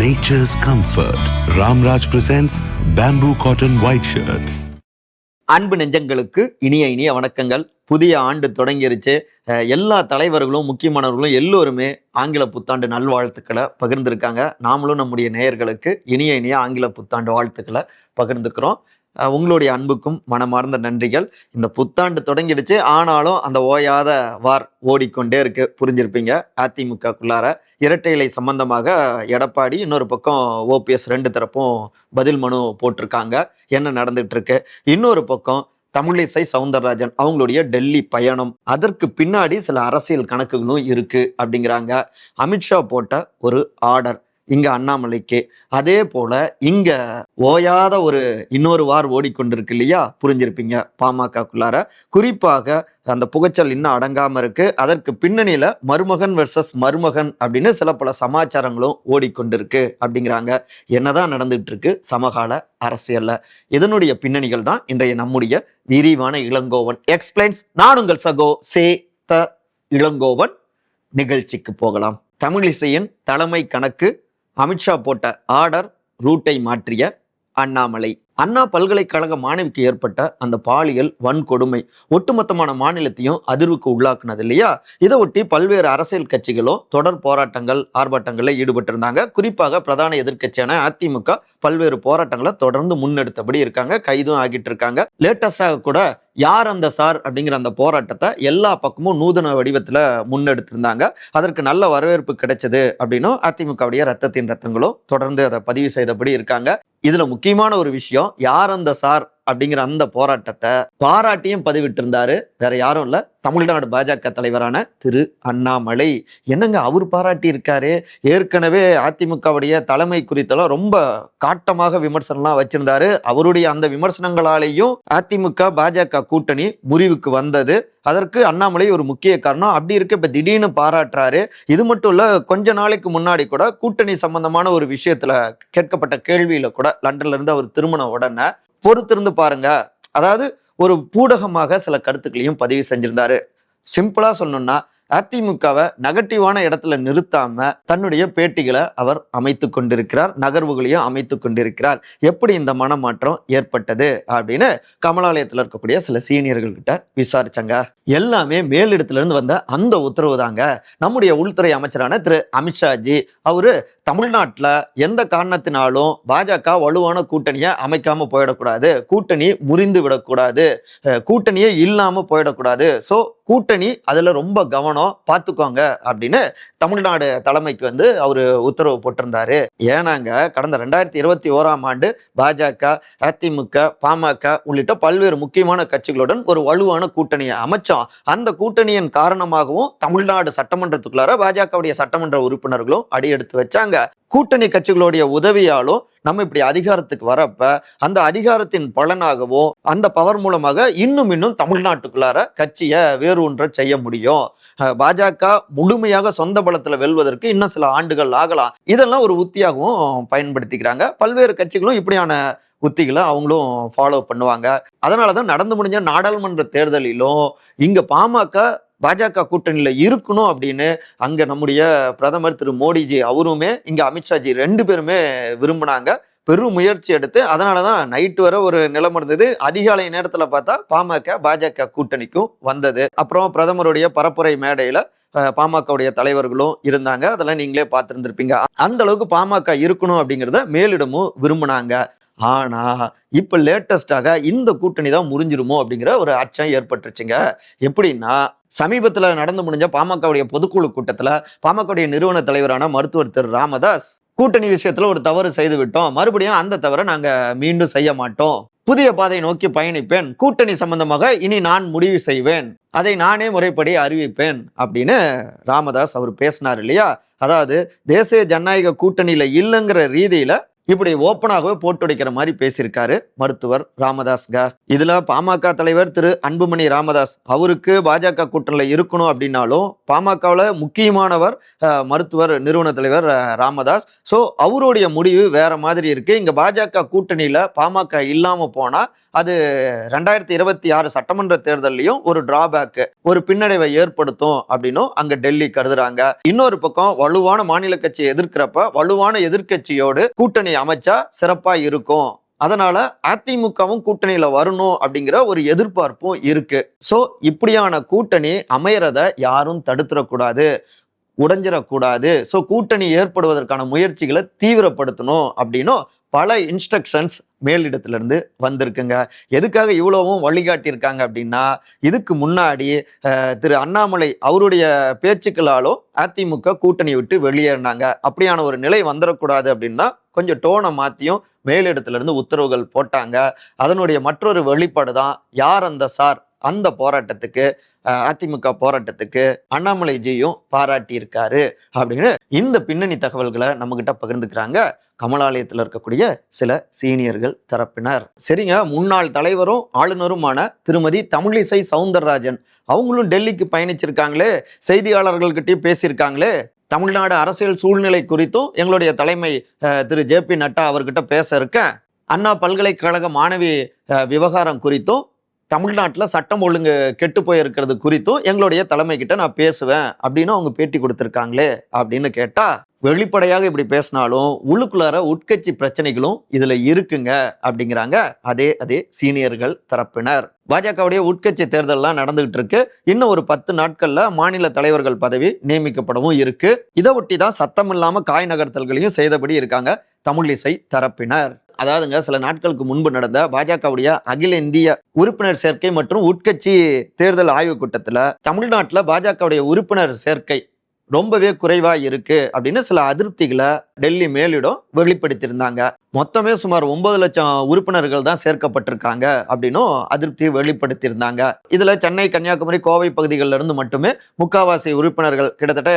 nature's comfort. Ramraj presents bamboo cotton white shirts. அன்பு நெஞ்சங்களுக்கு இனிய வணக்கங்கள். புதிய ஆண்டு தொடங்கிருச்சு. எல்லா தலைவர்களும் முக்கியமானவர்களும் எல்லோருமே ஆங்கில புத்தாண்டு நல்வாழ்த்துக்களை பகிர்ந்திருக்காங்க. நாமளும் நம்முடைய நேயர்களுக்கு இனிய ஆங்கில புத்தாண்டு வாழ்த்துக்களை பகிர்ந்துக்கிறோம். உங்களுடைய அன்புக்கும் மனமார்ந்த நன்றிகள். இந்த புத்தாண்டு தொடங்கிடுச்சு, ஆனாலும் அந்த ஓயாத வார் ஓடிக்கொண்டே இருக்கு. புரிஞ்சிருப்பீங்க. அதிமுகக்குள்ளார இரட்டை இலை சம்பந்தமாக எடப்பாடி, இன்னொரு பக்கம் ஓபிஎஸ், ரெண்டு தரப்பும் பதில் மனு போட்டிருக்காங்க. என்ன நடந்துட்டு இருக்கு? இன்னொரு பக்கம் தமிழிசை சவுந்தரராஜன் அவங்களுடைய டெல்லி பயணம், அதற்கு பின்னாடி சில அரசியல் கணக்குகளும் இருக்கு அப்படிங்கிறாங்க. அமித்ஷா போட்ட ஒரு ஆர்டர் இங்க அண்ணாமலைக்கு, அதே போல இங்க ஓயாத ஒரு இன்னொரு வார் ஓடிக்கொண்டிருக்கு இல்லையா? புரிஞ்சிருப்பீங்க. பாமகக்குள்ளார குறிப்பாக அந்த புகைச்சல் இன்னும் அடங்காம இருக்கு. அதற்கு பின்னணியில மருமகன் வெர்சஸ் மருமகன் அப்படின்னு சில பல சமாச்சாரங்களும் ஓடிக்கொண்டிருக்கு அப்படிங்கிறாங்க. என்னதான் நடந்துட்டு இருக்கு சமகால அரசியல்ல? இதனுடைய பின்னணிகள் தான் இன்றைய நம்முடைய விரிவான இளங்கோவன் எக்ஸ்பிளைன்ஸ். நான் உங்கள் சகோ சே த இளங்கோவன். நிகழ்ச்சிக்கு போகலாம். தமிழிசையின் தலைமை கணக்கு, அமித்ஷா போட்ட ஆர்டர், ரூட்டை மாற்றிய அண்ணாமலை. அண்ணா பல்கலைக்கழக மாணவிக்கு ஏற்பட்ட அந்த பாலியல் வன்கொடுமை ஒட்டுமொத்தமான மாநிலத்தையும் அதிர்வுக்கு உள்ளாக்குனது இல்லையா? இதை ஒட்டி பல்வேறு அரசியல் கட்சிகளும் தொடர் போராட்டங்கள், ஆர்ப்பாட்டங்கள்ல ஈடுபட்டு இருந்தாங்க. குறிப்பாக பிரதான எதிர்க்கட்சியான அதிமுக பல்வேறு போராட்டங்களை தொடர்ந்து முன்னெடுத்தபடி இருக்காங்க. கைதும் ஆகிட்டு இருக்காங்க. லேட்டஸ்டாக கூட யார் அந்த சார் அப்படிங்கிற அந்த போராட்டத்தை எல்லா பக்கமும் நூதன வடிவத்துல முன்னெடுத்திருந்தாங்க. அதற்கு நல்ல வரவேற்பு கிடைச்சது அப்படின்னும் அதிமுகவுடைய ரத்தத்தின் ரத்தங்களும் தொடர்ந்து அதை பதிவு செய்தபடி இருக்காங்க. இதுல முக்கியமான ஒரு விஷயம், யார் அந்த சார் அப்படிங்கிற அந்த போராட்டத்தை பாராட்டியும் பதிவிட்டு இருந்தாரு. வேற யாரும் இல்ல, தமிழ்நாடு பாஜக தலைவரான திரு அண்ணாமலை. என்னங்க அவர் பாராட்டி இருக்காரு? ஏற்கனவே அதிமுகவுடைய தலைமை குறித்தெல்லாம் ரொம்ப காட்டமாக விமர்சனம்லாம் வச்சிருந்தாரு. அவருடைய அந்த விமர்சனங்களாலேயும் அதிமுக பாஜக கூட்டணி முறிவுக்கு வந்தது. அதற்கு அண்ணாமலை ஒரு முக்கிய காரணம். அப்படி இருக்க இப்ப திடீர்னு பாராட்டுறாரு. இது மட்டும் இல்ல, கொஞ்ச நாளைக்கு முன்னாடி கூட கூட்டணி சம்பந்தமான ஒரு விஷயத்துல கேட்கப்பட்ட கேள்வியில கூட லண்டன்ல இருந்து அவர் திருமண உடனே பொறுத்திருந்து பாருங்க, அதாவது ஒரு பூடகமாக சில கருத்துக்களையும் பதிவு செஞ்சிருந்தாரு. சிம்பிளா சொல்லணும்னா, அதிமுகவை நெகட்டிவான இடத்துல நிறுத்தாம தன்னுடைய பேட்டிகளை அவர் அமைத்து கொண்டிருக்கிறார், நகர்வுகளையும் அமைத்து கொண்டிருக்கிறார். எப்படி இந்த மனமாற்றம் ஏற்பட்டது அப்படின்னு கமலாலயத்தில் இருக்கக்கூடிய சில சீனியர்கள் கிட்ட விசாரிச்சாங்க. எல்லாமே மேலிடத்துல இருந்து வந்த அந்த உத்தரவு தாங்க. நம்முடைய உள்துறை அமைச்சரான திரு அமித்ஷாஜி அவரு தமிழ்நாட்டில் எந்த காரணத்தினாலும் பாஜக வலுவான கூட்டணியை அமைக்காம போயிடக்கூடாது, கூட்டணி முறிந்து விடக்கூடாது, கூட்டணியே இல்லாம போயிடக்கூடாது, ஸோ கூட்டணி அதுல ரொம்ப கவனம் பார்த்துக்கோங்க அப்படின்னு தமிழ்நாடு தலைமைக்கு வந்து அவரு உத்தரவு போட்டிருந்தாரு. ஏனாங்க, கடந்த 2021ஆம் ஆண்டு பாஜக, அதிமுக, பாமக உள்ளிட்ட பல்வேறு முக்கியமான கட்சிகளுடன் ஒரு வலுவான கூட்டணியை அமைச்சோம். அந்த கூட்டணியின் காரணமாகவும் தமிழ்நாடு சட்டமன்றத்துக்குள்ளார பாஜகவுடைய சட்டமன்ற உறுப்பினர்களும் அடியெடுத்து வச்சாங்க. கூட்டணி கட்சிகளுடைய உதவியாலும் நம்ம இப்படி அதிகாரத்துக்கு வரப்ப அந்த அதிகாரத்தின் பலனாகவும் அந்த பவர் மூலமாக இன்னும் தமிழ்நாட்டுக்குள்ளார கட்சியை வேறு ஒன்றை செய்ய முடியும். பாஜக முழுமையாக சொந்த பலத்துல வெல்வதற்கு இன்னும் சில ஆண்டுகள் ஆகலாம். இதெல்லாம் ஒரு உத்தியாகவும் பயன்படுத்திக்கிறாங்க. பல்வேறு கட்சிகளும் இப்படியான உத்திகளை அவங்களும் ஃபாலோ பண்ணுவாங்க. அதனாலதான் நடந்து முடிஞ்ச நாடாளுமன்ற தேர்தலிலும் இங்க பாமக பாஜக கூட்டணியில இருக்கணும் அப்படின்னு அங்க நம்முடைய பிரதமர் திரு மோடிஜி அவருமே இங்க அமித்ஷாஜி ரெண்டு பேருமே விரும்பினாங்க. பெரும் முயற்சி எடுத்து, அதனாலதான் நைட்டு வரை ஒரு நிலம் இருந்தது. அதிகாலை நேரத்துல பார்த்தா பாமக பாஜக கூட்டணிக்கும் வந்தது. அப்புறம் பிரதமருடைய பரப்புரை மேடையில பாமகவுடைய தலைவர்களும் இருந்தாங்க. அதெல்லாம் நீங்களே பார்த்திருந்திருப்பீங்க. அந்த அளவுக்கு பாமக இருக்கணும் அப்படிங்கிறத மேலிடமும் விரும்பினாங்க. ஆனா இப்ப லேட்டஸ்டாக இந்த கூட்டணி தான் முறிஞ்சிருமோ அப்படிங்கிற ஒரு அச்சம் ஏற்பட்டுருச்சுங்க. எப்படின்னா, சமீபத்துல நடந்து முடிஞ்ச பாமகவுடைய பொதுக்குழு கூட்டத்துல பாமகவுடைய நிறுவன தலைவரான மருத்துவர் திரு ராமதாஸ், கூட்டணி விஷயத்துல ஒரு தவறு செய்து விட்டோம், மறுபடியும் அந்த தவறை நாங்க மீண்டும் செய்ய மாட்டோம், புதிய பாதை நோக்கி பயணிப்பேன், கூட்டணி சம்பந்தமாக இனி நான் முடிவு செய்வேன், அதை நானே முறைப்படி அறிவிப்பேன் அப்படின்னு ராமதாஸ் அவர் பேசினார் இல்லையா? அதாவது தேசிய ஜனநாயக கூட்டணியில இல்லைங்கிற ரீதியில இப்படி ஓப்பனாகவே போட்டுடைக்கிற மாதிரி பேசியிருக்காரு மருத்துவர் ராமதாஸ்க. இதுல பாமக தலைவர் திரு அன்புமணி ராமதாஸ் அவருக்கு பாஜக கூட்டணியில இருக்கணும் அப்படின்னாலும் பாமகவில் முக்கியமானவர் மருத்துவர் நிறுவன தலைவர் ராமதாஸ். ஸோ அவருடைய முடிவு வேற மாதிரி இருக்கு. இங்க பாஜக கூட்டணியில பாமக இல்லாம போனா அது 2026 சட்டமன்ற தேர்தலையும் ஒரு டிராபேக், ஒரு பின்னடைவை ஏற்படுத்தும் அப்படின்னும் அங்க டெல்லி கருதுறாங்க. இன்னொரு பக்கம் வலுவான மாநில கட்சியை எதிர்க்கிறப்ப வலுவான எதிர்கட்சியோடு கூட்டணி அமைச்சா சிறப்பா இருக்கும். அதனால அதிமுகவும் கூட்டணியில வரணும் அப்படிங்கிற ஒரு எதிர்பார்ப்பும் இருக்கு. சோ இப்படியான கூட்டணி அமையறத யாரும் தடுத்துடக்கூடாது, உடைஞ்சிடக்கூடாது. ஸோ கூட்டணி ஏற்படுவதற்கான முயற்சிகளை தீவிரப்படுத்தணும் அப்படின்னும் பல இன்ஸ்ட்ரக்ஷன்ஸ் மேலிடத்திலிருந்து வந்திருக்குங்க. எதுக்காக இவ்வளவும் வழிகாட்டியிருக்காங்க அப்படின்னா, இதுக்கு முன்னாடி திரு அண்ணாமலை அவருடைய பேச்சுக்களாலும் அதிமுக கூட்டணி விட்டு வெளியேறினாங்க. அப்படியான ஒரு நிலை வந்துடக்கூடாது அப்படின்னா கொஞ்சம் டோனை மாற்றியும் மேலிடத்திலிருந்து உத்தரவுகள் போட்டாங்க. அதனுடைய மற்றொரு வெளிப்பாடு தான் யார் அந்த சார் அந்த போராட்டத்துக்கு, அதிமுக போராட்டத்துக்கு அண்ணாமலைஜியும் பாராட்டி இருக்காரு அப்படின்னு இந்த பின்னணி தகவல்களை நம்ம கிட்ட பகிர்ந்துக்கிறாங்க கமலாலயத்தில் இருக்கக்கூடிய சில சீனியர்கள் தரப்பினர். சரிங்க, முன்னாள் தலைவரும் ஆளுநருமான திருமதி தமிழிசை சவுந்தரராஜன் அவங்களும் டெல்லிக்கு பயணிச்சிருக்காங்களே, செய்தியாளர்கள்கிட்டயும் பேசியிருக்காங்களே. தமிழ்நாடு அரசியல் சூழ்நிலை குறித்தும் எங்களுடைய தலைமை திரு JP நட்டா அவர்கிட்ட பேச இருக்கேன். அண்ணா பல்கலைக்கழக மாணவி விவகாரம் குறித்தும் தமிழ்நாட்டில் சட்டம் ஒழுங்கு கெட்டு போயிருக்கிறது குறித்தும் எங்களுடைய தலைமை கிட்ட நான் பேசுவேன் அப்படின்னு அவங்க பேட்டி கொடுத்துருக்காங்களே அப்படின்னு கேட்டா, வெளிப்படையாக இப்படி பேசினாலும் உள்ளுக்குள்ளார உட்கட்சி பிரச்சனைகளும் இதுல இருக்குங்க அப்படிங்கிறாங்க அதே சீனியர்கள் தரப்பினர். பாஜகவுடைய உட்கட்சி தேர்தல்லாம் நடந்துகிட்டு இருக்கு. இன்னும் ஒரு 10 நாட்கள்ல மாநில தலைவர்கள் பதவி நியமிக்கப்படவும் இருக்கு. இதை ஒட்டி தான் சத்தம் இல்லாம காய் நகர்த்தல்களையும் செய்தபடி இருக்காங்க தமிழிசை தரப்பினர். அதாவதுங்க, சில நாட்களுக்கு முன்பு நடந்த பாஜகவுடைய அகில இந்திய உறுப்பினர் சேர்க்கை மற்றும் உட்கட்சி தேர்தல் ஆய்வு கூட்டத்துல தமிழ்நாட்டுல பாஜகவுடைய உறுப்பினர் சேர்க்கை ரொம்பவே குறைவா இருக்கு அப்படின்னு சில அதிருப்திகளை டெல்லி மேலிடம் வெளிப்படுத்தியிருந்தாங்க. மொத்தமே சுமார் 9 லட்சம் உறுப்பினர்கள் தான் சேர்க்கப்பட்டிருக்காங்க அப்படின்னும் அதிருப்தியை வெளிப்படுத்தியிருந்தாங்க. இதுல சென்னை, கன்னியாகுமரி, கோவை பகுதிகளில் இருந்து மட்டுமே முக்காவாசி உறுப்பினர்கள் கிட்டத்தட்ட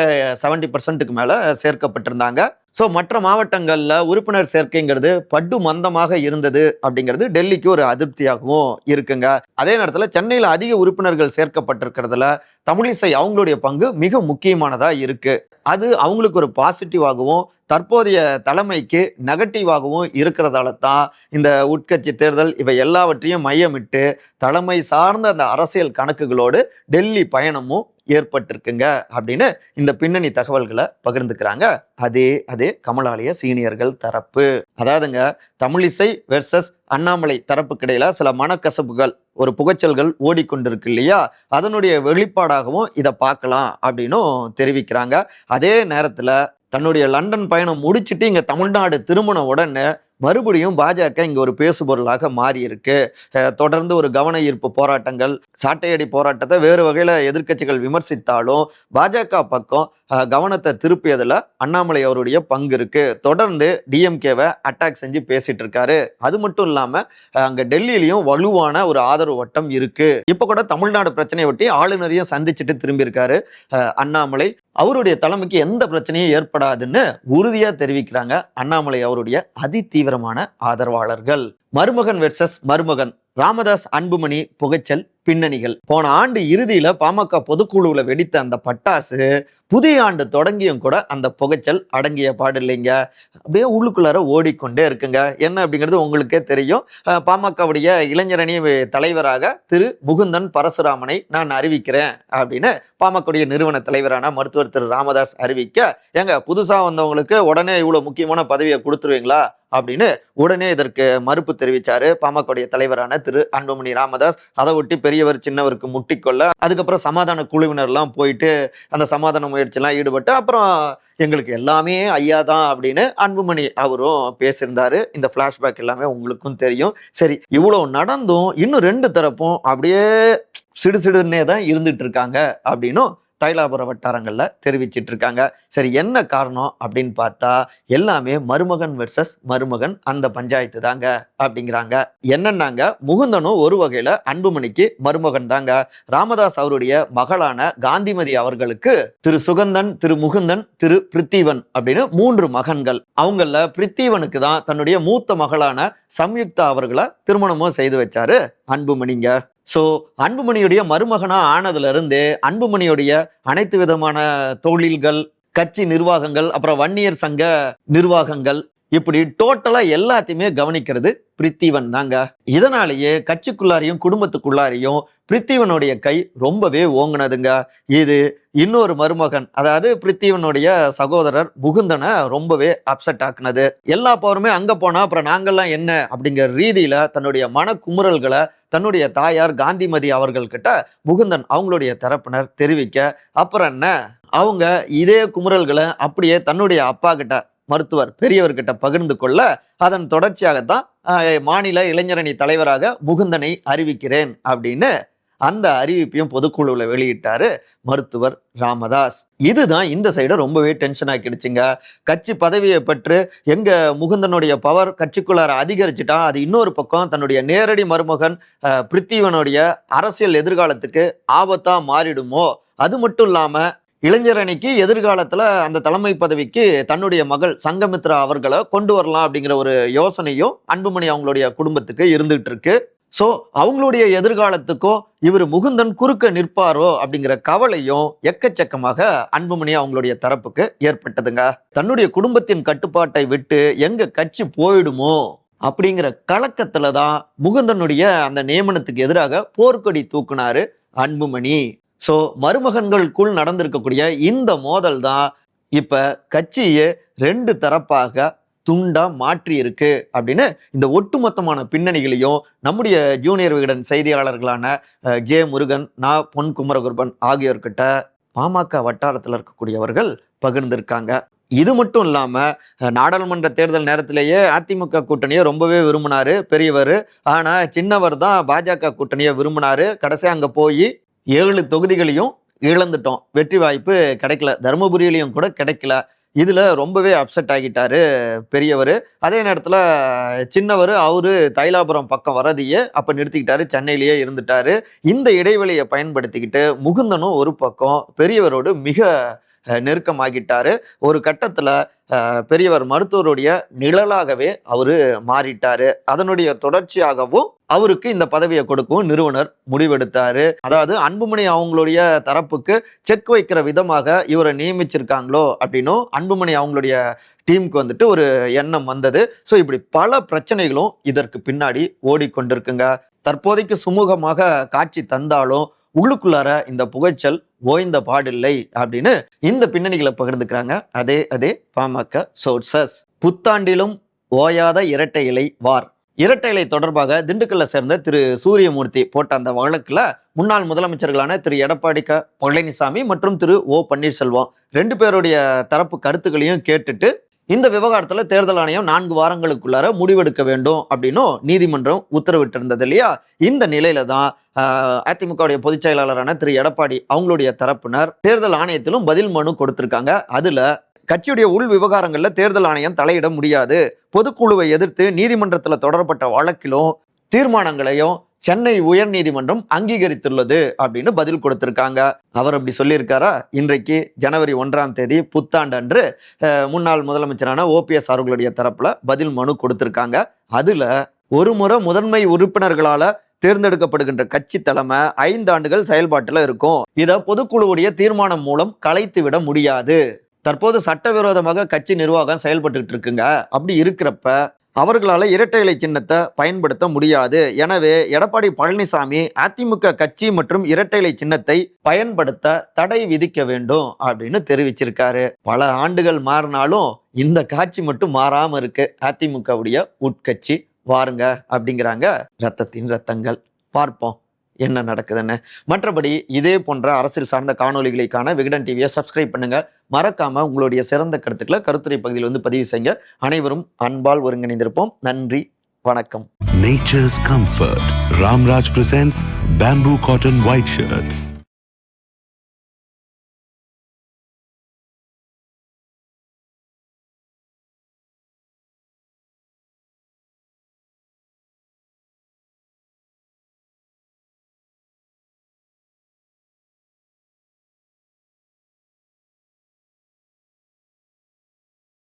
70% மேல சேர்க்கப்பட்டிருந்தாங்க. ஸோ மற்ற மாவட்டங்கள்ல உறுப்பினர் சேர்க்கைங்கிறது படு மந்தமாக இருந்தது அப்படிங்கிறது டெல்லிக்கு ஒரு அதிருப்தியாகவும் இருக்குங்க. அதே நேரத்தில் சென்னையில் அதிக உறுப்பினர்கள் சேர்க்கப்பட்டிருக்கிறதுல தமிழிசை அவங்களுடைய பங்கு மிக முக்கியமானதா இருக்கு. அது அவங்களுக்கு ஒரு பாசிட்டிவாகவும் தற்போதைய தலைமைக்கு நெகட்டிவாகவும் இருக்கிறதால தான் இந்த உட்கட்சி தேர்தல் இவை எல்லாவற்றையும் மையமிட்டு தலைமை சார்ந்த அந்த அரசியல் கணக்குகளோடு டெல்லி பயணமும் ஏற்பட்டிருக்குங்க அப்படின்னு இந்த பின்னணி தகவல்களை பகிர்ந்துக்கிறாங்க அதே கமலாலய சீனியர்கள் தரப்பு. அதாவதுங்க, தமிழிசை வெர்சஸ் அண்ணாமலை தரப்புக்கு இடையில சில மனக்கசப்புகள், ஒரு புகைச்சல்கள் ஓடிக்கொண்டிருக்கு இல்லையா, அதனுடைய வெளிப்பாடாகவும் இதை பார்க்கலாம் அப்படின்னும் தெரிவிக்கிறாங்க. அதே நேரத்துல தன்னுடைய லண்டன் பயணம் முடிச்சுட்டு இங்க தமிழ்நாடு திரும்பின உடனே மறுபடியும் பாஜக இங்க ஒரு பேசுபொருளாக மாறி இருக்கு. தொடர்ந்து ஒரு கவன ஈர்ப்பு போராட்டங்கள், சாட்டையடி போராட்டத்தை வேறு வகையில எதிர்க்கட்சிகள் விமர்சித்தாலும் பாஜக பக்கம் கவனத்தை திருப்பியதுல அண்ணாமலை அவருடைய பங்கு இருக்கு. தொடர்ந்து டிஎம்கேவை அட்டாக் செஞ்சு பேசிட்டு இருக்காரு. அது மட்டும் இல்லாம அங்க டெல்லியிலையும் வலுவான ஒரு ஆதரவு வட்டம் இருக்கு. இப்ப கூட தமிழ்நாடு பிரச்சனையை ஒட்டி ஆளுநரையும் சந்திச்சுட்டு திரும்பி இருக்காரு அண்ணாமலை. அவருடைய தலைமைக்கு எந்த பிரச்சனையும் ஏற்படாதுன்னு உறுதியா தெரிவிக்கிறாங்க அண்ணாமலை அவருடைய அதிதீவிரமான ஆதரவாளர்கள். மருமகன் வெர்சஸ் மருமகன், ராமதாஸ் அன்புமணி புகைச்சல் பின்னணிகள். போன ஆண்டு இறுதியில பாமக பொதுக்குழுவில் வெடித்த அந்த பட்டாசு புதிய ஆண்டு தொடங்கியும் கூட அந்த புகைச்சல் அடங்கிய பாடு இல்லைங்க. அப்படியே உள்ளுக்குள்ளார ஓடிக்கொண்டே இருக்குங்க. என்ன அப்படிங்கிறது உங்களுக்கே தெரியும். பாமகவுடைய இளைஞரணி தலைவராக திரு முகுந்தன் பரசுராமனை நான் அறிவிக்கிறேன் அப்படின்னு பாமகவுடைய நிறுவன தலைவரான மருத்துவர் திரு ராமதாஸ் அறிவிக்க, எங்க புதுசா வந்தவங்களுக்கு உடனே இவ்வளவு முக்கியமான பதவியை கொடுத்துருவீங்களா அப்படின்னு உடனே இதற்கு மறுப்பு தெரிவிச்சாரு பாமகவுடைய தலைவரான திரு அன்புமணி ராமதாஸ். அதை ஒட்டி பெரியவர் சின்னவருக்கு முட்டிக்கொள்ள, அதுக்கப்புறம் சமாதான குழுவினர்லாம் போயிட்டு அந்த சமாதான முயற்சியெல்லாம் ஈடுபட்டு அப்புறம் எங்களுக்கு எல்லாமே ஐயா தான் அப்படின்னு அன்புமணி அவரும் பேசியிருந்தாரு. இந்த பிளாஷ்பேக் எல்லாமே உங்களுக்கும் தெரியும். சரி, இவ்வளவு நடந்தும் இன்னும் 2 தரப்பும் அப்படியே சிடுசிடுன்னே தான் இருந்துட்டு இருக்காங்க அப்படின்னும் தைலாபுர வட்டாரங்கள்ல தெரிவிச்சிட்டு இருக்காங்க. சரி, என்ன காரணம் அப்படின்னு பார்த்தா எல்லாமே மருமகன் வெர்சஸ் மருமகன் அந்த பஞ்சாயத்து தாங்க அப்படிங்கிறாங்க. என்னன்னாங்க, முகுந்தனும் ஒரு வகையில அன்புமணிக்கு மருமகன் தாங்க. ராமதாஸ் அவருடைய மகளான காந்திமதி அவர்களுக்கு திரு சுகந்தன், திரு முகுந்தன், திரு பிரித்திவன் அப்படின்னு 3 மகன்கள். அவங்கள பிரித்திவனுக்கு தான் தன்னுடைய மூத்த மகளான சம்யுக்தா அவர்களை திருமணமும் செய்து வச்சாரு அன்புமணிங்க. சோ அன்புமணியுடைய மருமகனா ஆனதுல இருந்து அன்புமணியுடைய அனைத்து விதமான தொழில்கள், கட்சி நிர்வாகங்கள், அப்புறம் வன்னியர் சங்க நிர்வாகங்கள், இப்படி டோட்டலா எல்லாத்தையுமே கவனிக்கிறது பிரித்திவன் தாங்க. இதனாலேயே கட்சிக்குள்ளாரையும் குடும்பத்துக்குள்ளாரையும் பிரித்திவனுடைய கை ரொம்பவே ஓங்குனதுங்க. இது இன்னொரு மருமகன், அதாவது பிரித்திவனுடைய சகோதரர் முகுந்தனை ரொம்பவே அப்செட் ஆக்குனது. எல்லா பவருமே அங்க போனா அப்புறம் நாங்கெல்லாம் என்ன அப்படிங்கிற ரீதியில தன்னுடைய மன குமுறல்களை தன்னுடைய தாயார் காந்திமதி அவர்கள் கிட்ட முகுந்தன் அவங்களுடைய தரப்பினர் தெரிவிக்க, அப்புறம் என்ன, அவங்க இதே குமுறல்களை அப்படியே தன்னுடைய அப்பா கிட்ட, மருத்துவர் பெரியவர்கிட்ட பகிர்ந்து கொள்ள, அதன் தொடர்ச்சியாகத்தான் மாநில இளைஞரணி தலைவராக முகுந்தனை அறிவிக்கிறேன் அப்படின்னு அந்த அறிவிப்பையும் பொதுக்குழுவில் வெளியிட்டாரு மருத்துவர் ராமதாஸ். இதுதான் இந்த சைடு ரொம்பவே டென்ஷன் ஆக்கிடுச்சுங்க. கட்சி பதவியை பெற்று எங்க முகுந்தனுடைய பவர் கட்சிக்குள்ளார அதிகரிச்சுட்டா, அது இன்னொரு பக்கம் தன்னுடைய நேரடி மருமகன் பிரித்திவனுடைய அரசியல் எதிர்காலத்துக்கு ஆபத்தா மாறிடுமோ, அது மட்டும் இல்லாம இளைஞரணிக்கு எதிர்காலத்துல அந்த தலைமை பதவிக்கு தன்னுடைய மகள் சங்கமித்ரா அவர்களை கொண்டு வரலாம் அப்படிங்கிற ஒரு யோசனையும் அன்புமணி அவங்களுடைய குடும்பத்துக்கு இருந்துட்டு இருக்கு. சோ அவங்களுடைய எதிர்காலத்துக்கும் இவர் முகுந்தன் குறுக்க நிற்பாரோ அப்படிங்கிற கவலையும் எக்கச்சக்கமாக அன்புமணி அவங்களுடைய தரப்புக்கு ஏற்பட்டதுங்க. தன்னுடைய குடும்பத்தின் கட்டுப்பாட்டை விட்டு எங்க கட்சி போயிடுமோ அப்படிங்கிற கலக்கத்துலதான் முகுந்தனுடைய அந்த நியமனத்துக்கு எதிராக போர்க்கொடி தூக்குனாரு அன்புமணி. சோ மருமகன்களுக்குள் நடந்திருக்கக்கூடிய இந்த மோதல் தான் இப்ப கட்சியை 2 தரப்பாக துண்டா மாற்றி இருக்கு அப்படின்னு இந்த ஒட்டுமொத்தமான பின்னணிகளையும் நம்முடைய ஜூனியர் விகடன் செய்தியாளர்களான கே முருகன், பொன் குமரகுருபன் ஆகியோர்கிட்ட பாமக வட்டாரத்தில் இருக்கக்கூடியவர்கள் பகிர்ந்திருக்காங்க. இது மட்டும் இல்லாம நாடாளுமன்ற தேர்தல் நேரத்திலேயே அதிமுக கூட்டணியை ரொம்பவே விரும்பினாரு பெரியவர். ஆனா சின்னவர் தான் பாஜக கூட்டணியை விரும்பினாரு. கடைசியா அங்க போய் 7 தொகுதிகளையும் இழந்துட்டோம். வெற்றி வாய்ப்பு கிடைக்கல, தருமபுரியிலையும் கூட கிடைக்கல. இதுல ரொம்பவே அப்செட் ஆகிட்டாரு பெரியவர். அதே நேரத்துல சின்னவர் அவரு தைலாபுரம் பக்கம் வரதையே அப்ப நிறுத்திக்கிட்டாரு, சென்னையிலேயே இருந்துட்டாரு. இந்த இடைவெளியை பயன்படுத்திக்கிட்டு முகுந்தனும் ஒரு பக்கம் பெரியவரோடு மிக நெருக்கமாகிட்டாரு. ஒரு கட்டத்துல பெரியவர் மருத்துவருடைய நிழலாகவே அவரு மாறிட்டாரு. அதனுடைய தொடர்ச்சியாகவும் அவருக்கு இந்த பதவியை கொடுக்கவும் நிறுவனர் முடிவெடுத்தாரு. அதாவது அன்புமணி அவங்களுடைய தரப்புக்கு செக் வைக்கிற விதமாக இவரை நியமிச்சிருக்காங்களோ அப்படின்னும் அன்புமணி அவங்களுடைய டீமுக்கு வந்துட்டு ஒரு எண்ணம் வந்தது. ஸோ இப்படி பல பிரச்சனைகளும் இதற்கு பின்னாடி ஓடிக்கொண்டிருக்குங்க. தற்போதைக்கு சுமூகமாக காட்சி தந்தாலும் உள்ளுக்குள்ளார இந்த புகைச்சல் ஓய்ந்த பாடில்லை அப்படின்னு இந்த பின்னணிகளை பகிர்ந்துக்கிறாங்க அதே பாமக சோர்சஸ். புத்தாண்டிலும் ஓயாத இரட்டை இலை வார். இரட்டை இலை தொடர்பாக திண்டுக்கல்ல சேர்ந்த திரு சூரியமூர்த்தி போட்ட அந்த வழக்குல முன்னாள் முதலமைச்சர்களான திரு எடப்பாடி பழனிசாமி மற்றும் திரு ஓ பன்னீர்செல்வம் 2 பேருடைய தரப்பு கருத்துக்களையும் கேட்டுட்டு இந்த விவகாரத்துல தேர்தல் ஆணையம் 4 வாரங்களுக்குள்ளார முடிவெடுக்க வேண்டும் அப்படின்னும் நீதிமன்றம் உத்தரவிட்டு இருந்தது இல்லையா. இந்த நிலையில தான் அதிமுகவுடைய பொதுச் செயலாளரான திரு எடப்பாடி அவங்களுடைய தரப்பினர் தேர்தல் ஆணையத்திலும் பதில் மனு கொடுத்திருக்காங்க. அதுல கட்சியுடைய உள் விவகாரங்கள்ல தேர்தல் ஆணையம் தலையிட முடியாது, பொதுக்குழுவை எதிர்த்து நீதிமன்றத்துல தொடரப்பட்ட வழக்கிலும் தீர்மானங்களையும் சென்னை உயர் நீதிமன்றம் அங்கீகரித்துள்ளது அப்படின்னு பதில் கொடுத்திருக்காங்க. அவர் அப்படி சொல்லியிருக்காரா? இன்றைக்கு ஜனவரி 1ஆம் தேதி புத்தாண்டு அன்று முன்னாள் முதலமைச்சரான OPS அவர்களுடைய தரப்புல பதில் மனு கொடுத்திருக்காங்க. அதுல ஒரு முறை முதன்மை உறுப்பினர்களால தேர்ந்தெடுக்கப்படுகின்ற கட்சி தலைமை 5 ஆண்டுகள் செயல்பாட்டுல இருக்கும். இதை பொதுக்குழுவுடைய தீர்மானம் மூலம் கலைத்து விட முடியாது. தற்போது சட்டவிரோதமாக கட்சி நிர்வாகம் செயல்பட்டு இருக்குங்க. அப்படி இருக்கிறப்ப அவர்களால இரட்டை இலை சின்னத்தை பயன்படுத்த முடியாது. எனவே எடப்பாடி பழனிசாமி அதிமுக கட்சி மற்றும் இரட்டை இலை சின்னத்தை பயன்படுத்த தடை விதிக்க வேண்டும் அப்படின்னு தெரிவிச்சிருக்காரு. பல ஆண்டுகள் மாறினாலும் இந்த காட்சி மட்டும் மாறாம இருக்கு. அதிமுகவுடைய உட்கட்சி வாருங்க அப்படிங்கிறாங்க ரத்தத்தின் ரத்தங்கள். பார்ப்போம் என்ன நடக்குதுன்னு. மற்றபடி இதே போன்ற அரசியல் சார்ந்த காணொலிகளை காண விகடன் டிவியை சப்ஸ்கிரைப் பண்ணுங்க. மறக்காம உங்களுடைய சிறந்த கருத்துக்களை கருத்துரை பகுதியில் பதிவு செய்யுங்க. அனைவரும் அன்பால் ஒருங்கிணைந்திருப்போம். நன்றி, வணக்கம். Nature's comfort. Ramraj presents bamboo cotton white shirts.